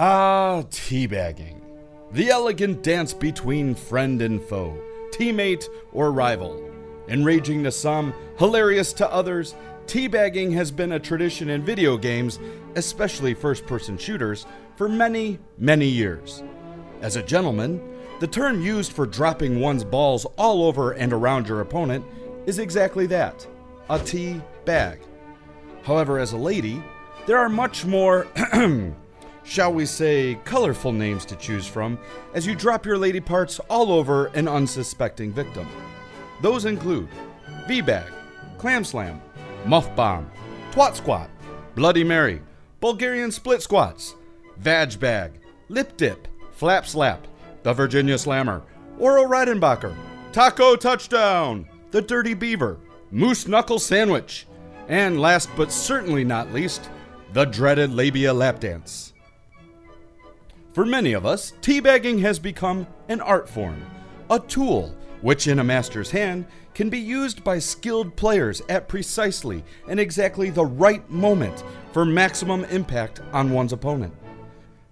Teabagging. The elegant dance between friend and foe, teammate or rival. Enraging to some, hilarious to others, teabagging has been a tradition in video games, especially first-person shooters, for many, many years. As a gentleman, the term used for dropping one's balls all over and around your opponent is exactly that, a tea bag. However, as a lady, there are much more, shall we say, colorful names to choose from as you drop your lady parts all over an unsuspecting victim. Those include V-Bag, Clam Slam, Muff Bomb, Twat Squat, Bloody Mary, Bulgarian Split Squats, Vaj-Bag, Lip Dip, Flap Slap, the Virginia Slammer, Oral Redenbaucher, Taco Touchdown, the Dirty Beaver, Moose Knuckle Sandwich, and last but certainly not least, the dreaded Labia Lap Dance. For many of us, teabagging has become an art form, a tool which in a master's hand can be used by skilled players at precisely and exactly the right moment for maximum impact on one's opponent.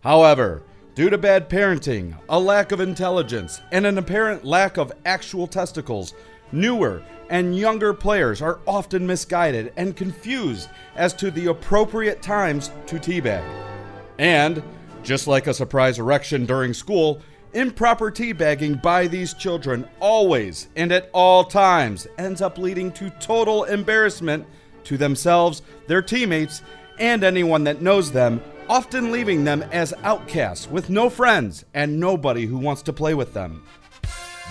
However, due to bad parenting, a lack of intelligence, and an apparent lack of actual testicles, newer and younger players are often misguided and confused as to the appropriate times to teabag. And, just like a surprise erection during school, improper teabagging by these children always and at all times ends up leading to total embarrassment to themselves, their teammates, and anyone that knows them, often leaving them as outcasts with no friends and nobody who wants to play with them.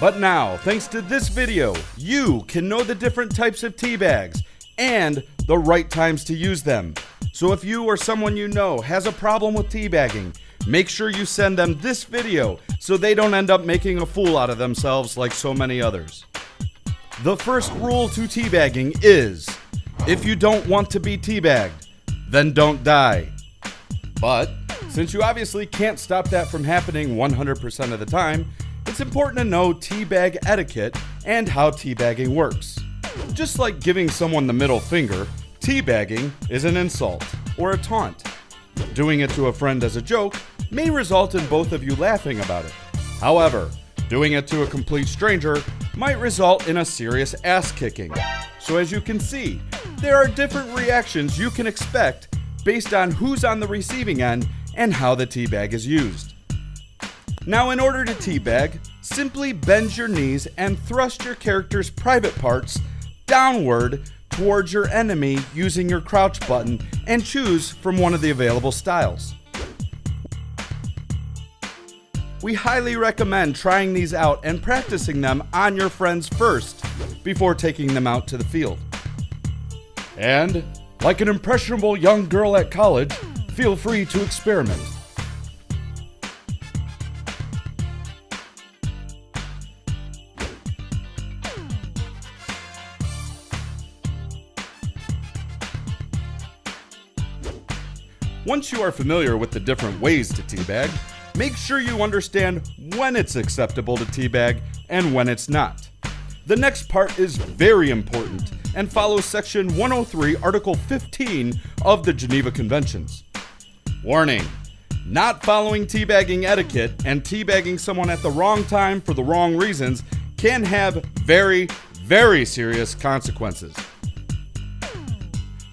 But now, thanks to this video, you can know the different types of teabags and the right times to use them. So if you or someone you know has a problem with teabagging, make sure you send them this video so they don't end up making a fool out of themselves like so many others. The first rule to teabagging is, if you don't want to be teabagged, then don't die. But, since you obviously can't stop that from happening 100% of the time, it's important to know teabag etiquette and how teabagging works. Just like giving someone the middle finger, teabagging is an insult or a taunt. Doing it to a friend as a joke may result in both of you laughing about it. However, doing it to a complete stranger might result in a serious ass kicking. So as you can see, there are different reactions you can expect based on who's on the receiving end and how the teabag is used. Now, in order to teabag, simply bend your knees and thrust your character's private parts downward towards your enemy using your crouch button and choose from one of the available styles. We highly recommend trying these out and practicing them on your friends first before taking them out to the field. And, like an impressionable young girl at college, feel free to experiment. Once you are familiar with the different ways to teabag, make sure you understand when it's acceptable to teabag and when it's not. The next part is very important and follows Section 103, Article 15 of the Geneva Conventions. Warning: not following teabagging etiquette and teabagging someone at the wrong time for the wrong reasons can have very, very serious consequences.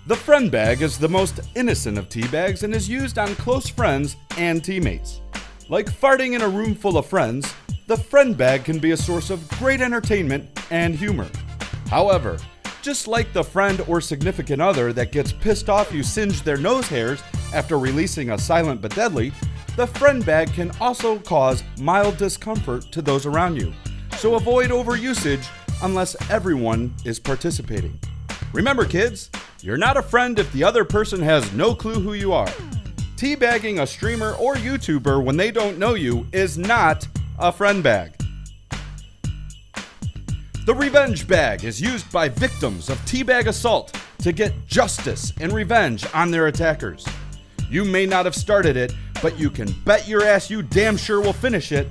The friend bag is the most innocent of teabags and is used on close friends and teammates. Like farting in a room full of friends, the friend bag can be a source of great entertainment and humor. However, just like the friend or significant other that gets pissed off you singed their nose hairs after releasing a silent but deadly, the friend bag can also cause mild discomfort to those around you. So avoid overusage unless everyone is participating. Remember, kids, you're not a friend if the other person has no clue who you are. Teabagging a streamer or YouTuber when they don't know you is not a friend bag. The revenge bag is used by victims of teabag assault to get justice and revenge on their attackers. You may not have started it, but you can bet your ass you damn sure will finish it.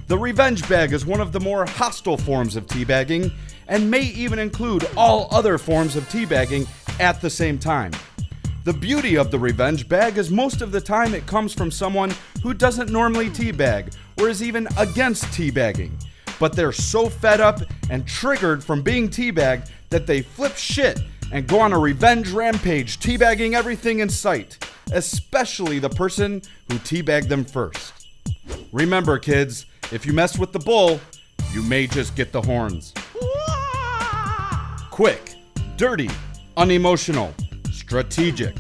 The revenge bag is one of the more hostile forms of teabagging and may even include all other forms of teabagging at the same time. The beauty of the revenge bag is most of the time it comes from someone who doesn't normally teabag or is even against teabagging. But they're so fed up and triggered from being teabagged that they flip shit and go on a revenge rampage, teabagging everything in sight, especially the person who teabagged them first. Remember, kids, if you mess with the bull, you may just get the horns. Quick, dirty, unemotional, strategic.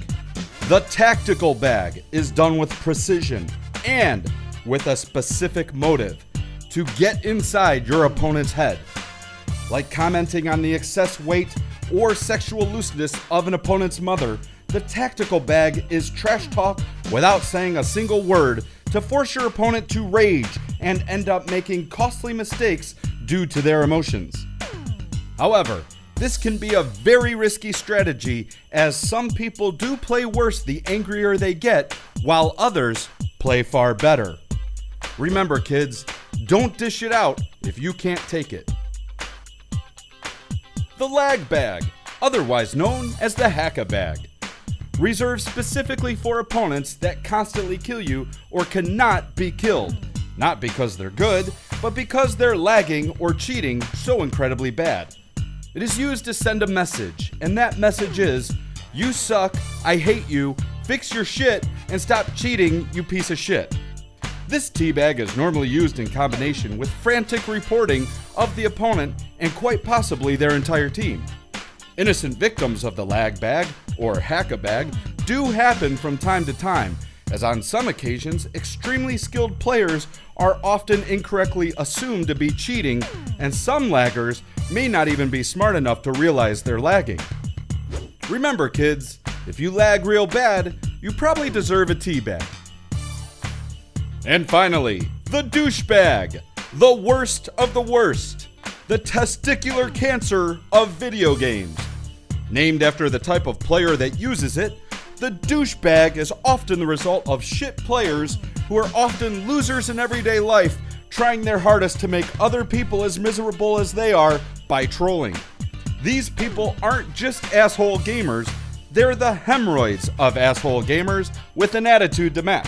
The tactical bag is done with precision and with a specific motive to get inside your opponent's head. Like commenting on the excess weight or sexual looseness of an opponent's mother, the tactical bag is trash talk without saying a single word to force your opponent to rage and end up making costly mistakes due to their emotions. However, this can be a very risky strategy, as some people do play worse the angrier they get, while others play far better. Remember, kids, don't dish it out if you can't take it. The lag bag, otherwise known as the hacka bag, reserved specifically for opponents that constantly kill you or cannot be killed, not because they're good, but because they're lagging or cheating so incredibly bad. It is used to send a message, and that message is, "You suck, I hate you, fix your shit, and stop cheating, you piece of shit." This teabag is normally used in combination with frantic reporting of the opponent and quite possibly their entire team. Innocent victims of the lag bag, or hacka bag, do happen from time to time, as on some occasions, extremely skilled players are often incorrectly assumed to be cheating, and some laggers may not even be smart enough to realize they're lagging. Remember, kids, if you lag real bad, you probably deserve a teabag. And finally, the douche bag, the worst of the worst, the testicular cancer of video games. Named after the type of player that uses it, the douche bag is often the result of shit players who are often losers in everyday life, trying their hardest to make other people as miserable as they are by trolling. These people aren't just asshole gamers, they're the hemorrhoids of asshole gamers with an attitude to match.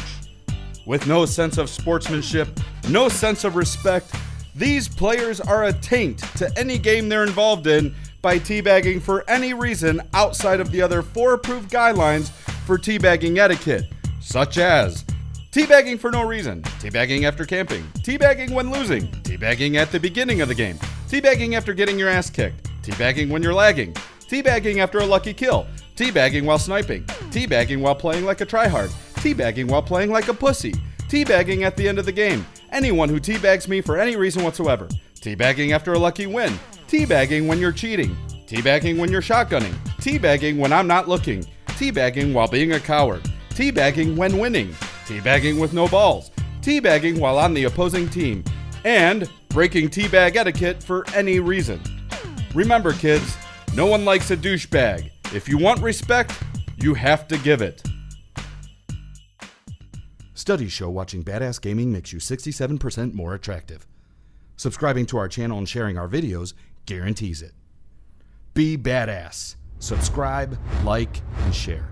With no sense of sportsmanship, no sense of respect, these players are a taint to any game they're involved in by teabagging for any reason outside of the other 4 approved guidelines for teabagging etiquette, such as teabagging for no reason, teabagging after camping, teabagging when losing, teabagging at the beginning of the game, teabagging after getting your ass kicked, teabagging when you're lagging, teabagging after a lucky kill, teabagging while sniping, teabagging while playing like a tryhard, teabagging while playing like a pussy, teabagging at the end of the game, anyone who teabags me for any reason whatsoever, teabagging after a lucky win, teabagging when you're cheating, teabagging when you're shotgunning, teabagging when I'm not looking, teabagging while being a coward, teabagging when winning, teabagging with no balls, teabagging while on the opposing team, and breaking teabag etiquette for any reason. Remember, kids, no one likes a douchebag. If you want respect, you have to give it. Studies show watching badass gaming makes you 67% more attractive. Subscribing to our channel and sharing our videos guarantees it. Be badass. Subscribe, like, and share.